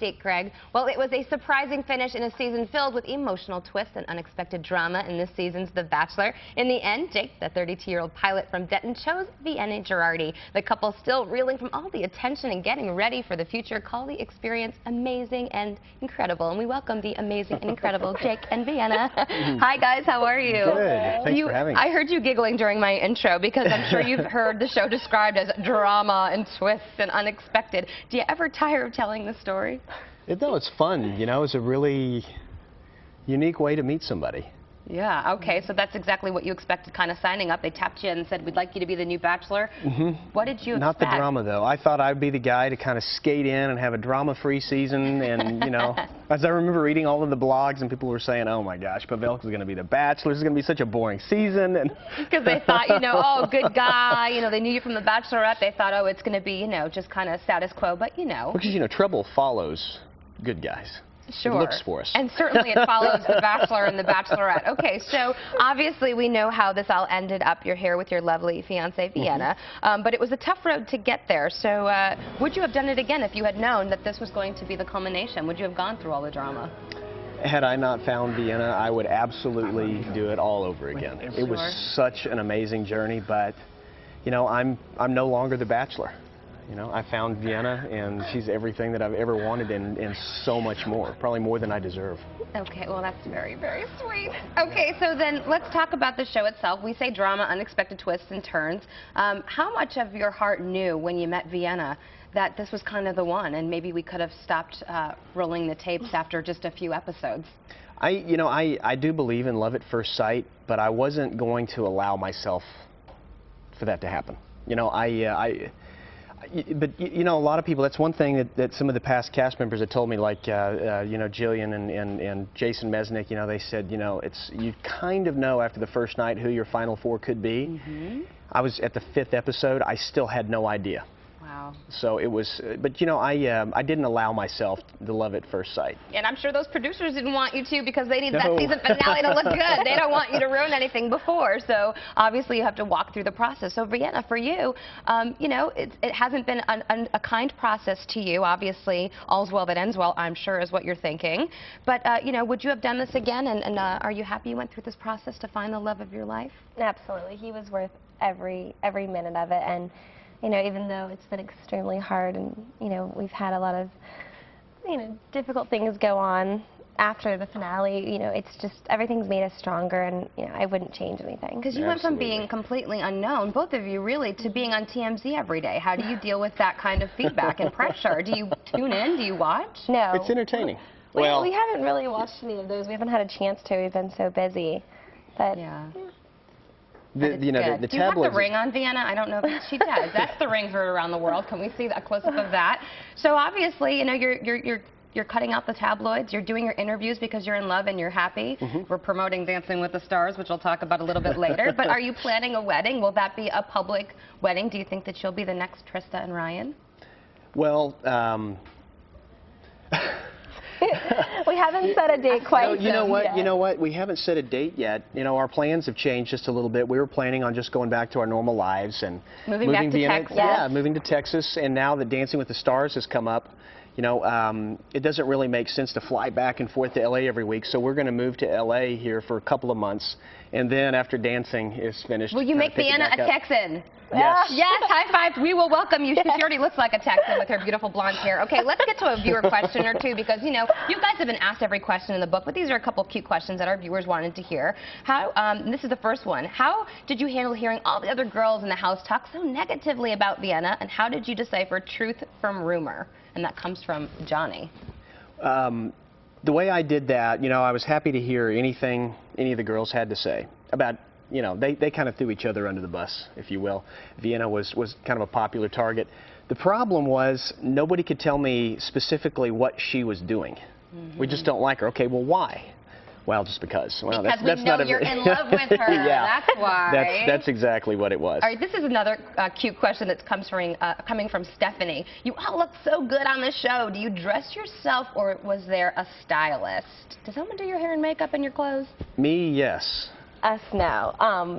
update, Greg. Well, it was a surprising finish in a season filled with emotional twists and unexpected drama in this season's The Bachelor. In the end, Jake, the 32-year-old pilot from Denton, chose Vienna Girardi. The couple, still reeling from all the attention and getting ready for the future, call the experience amazing and incredible. And we welcome the amazing and incredible Jake and Vienna. Hi, guys. How are you? Good. Thanks for having me. I heard you giggling during my intro because I'm sure you've heard the show described as drama and twists and unexpected. Do you ever tire of telling the story? No, it's fun. You know, it's a really unique way to meet somebody. Yeah, okay, so that's exactly what you expected kind of signing up. They tapped you and said, we'd like you to be the new Bachelor. What did you expect? Not the drama, though. I thought I'd be the guy to kind of skate in and have a drama-free season. And, you know, as I remember reading all of the blogs and people were saying, oh, my gosh, Pavelka's going to be the Bachelor. This is going to be such a boring season. Because they thought, you know, oh, good guy. You know, they knew you from The Bachelorette. They thought, oh, it's going to be, you know, just kind of status quo. But, you know. Because, you know, trouble follows good guys. Sure. It looks for us. And certainly it follows The Bachelor and The Bachelorette. Okay, so obviously we know how this all ended up. You're here with your lovely fiance, Vienna. But it was a tough road to get there. So would you have done it again if you had known that this was going to be the culmination? Would you have gone through all the drama? Had I not found Vienna, I would absolutely do it all over again. Sure. It was such an amazing journey, but, you know, I'm no longer the Bachelor. You know, I found Vienna, and she's everything that I've ever wanted and so much more, probably more than I deserve. Okay, well, that's very, very sweet. Okay, so then let's talk about the show itself. We say drama, unexpected twists and turns. How much of your heart knew when you met Vienna that this was kind of the one, and maybe we could have stopped rolling the tapes after just a few episodes? I do believe in love at first sight, but I wasn't going to allow myself for that to happen. You know, but, you know, a lot of people, that's one thing that some of the past cast members have told me, like, you know, Jillian and Jason Mesnick, you know, they said, you know, you kind of know after the first night who your final four could be. I was at the 5th episode. I still had no idea. Wow. So it was, but you know, I didn't allow myself to love at first sight. And I'm sure those producers didn't want you to, because they need that season finale to look good. They don't want you to ruin anything before. So obviously you have to walk through the process. So Vienna, for you, you know, it hasn't been a kind process to you. Obviously, all's well that ends well, I'm sure, is what you're thinking. But you know, would you have done this again? And are you happy you went through this process to find the love of your life? Absolutely. He was worth every minute of it. And you know, even though it's been extremely hard and, you know, we've had a lot of, you know, difficult things go on after the finale, you know, it's just, everything's made us stronger, and, you know, I wouldn't change anything. Because you went from being completely unknown, both of you really, to being on TMZ every day. How do you deal with that kind of feedback and pressure? Do you tune in? Do you watch? No. It's entertaining. We haven't really watched any of those. We haven't had a chance to. We've been so busy. But yeah. You know, the do you have the ring on, Vienna? I don't know if she does. That's the ring heard around the world. Can we see a close-up of that? So obviously, you know, you're cutting out the tabloids. You're doing your interviews because you're in love and you're happy. We're promoting Dancing with the Stars, which we'll talk about a little bit later. But are you planning a wedding? Will that be a public wedding? Do you think that you'll be the next Trista and Ryan? Well, we haven't set a date quite yet. You know what? We haven't set a date yet. You know, our plans have changed just a little bit. We were planning on just going back to our normal lives and moving back to Texas. Yeah, moving to Texas. And now that Dancing with the Stars has come up, you know, it doesn't really make sense to fly back and forth to L.A. every week. So we're going to move to L.A. here for a couple of months. And then after Dancing is finished, will you make Vienna a Texan? Yes. Yes, high five. We will welcome you. She already looks like a Texan with her beautiful blonde hair. Okay, let's get to a viewer question or two, because, you know, you guys have been asked every question in the book, but these are a couple cute questions that our viewers wanted to hear. This is the first one. How did you handle hearing all the other girls in the house talk so negatively about Vienna, and how did you decipher truth from rumor? And that comes from Johnny. The way I did that, you know, I was happy to hear anything any of the girls had to say about, you know, they kind of threw each other under the bus, if you will. Vienna was kind of a popular target. The problem was nobody could tell me specifically what she was doing. We just don't like her. Okay, well, why? Well, just because. Well, because we know you're in love with her. Yeah, that's why. That's exactly what it was. All right, this is another cute question that's coming from Stephanie. You all look so good on the show. Do you dress yourself, or was there a stylist? Does someone do your hair and makeup and your clothes? Me, yes. us know.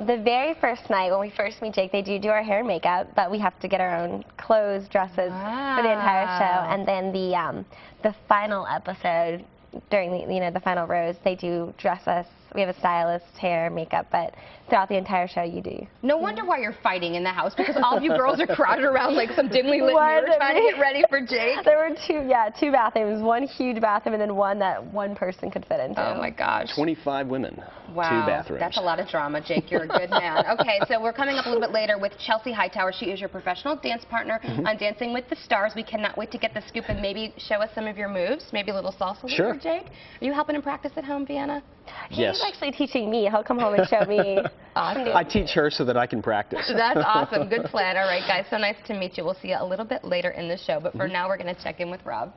The very first night when we first meet Jake, they do our hair and makeup, but we have to get our own clothes, dresses for the entire show. And then the final episode, during the final rose, they do dress us. We have a stylist, hair, makeup, but throughout the entire show you do. No wonder why you're fighting in the house, because all of you girls are crowded around like some dimly lit mirror trying to get ready for Jake. There were two bathrooms, one huge bathroom and then one that one person could fit into. Oh my gosh. 25 women, wow. 2 bathrooms. That's a lot of drama, Jake. You're a good man. Okay, so we're coming up a little bit later with Chelsea Hightower. She is your professional dance partner on Dancing with the Stars. We cannot wait to get the scoop and maybe show us some of your moves, maybe a little salsa with her, Jake. Are you helping him practice at home, Vienna? Yes. He's actually teaching me. He'll come home and show me. Awesome. I teach her so that I can practice. That's awesome. Good plan. All right, guys, so nice to meet you. We'll see you a little bit later in the show, but for now we're going to check in with Rob.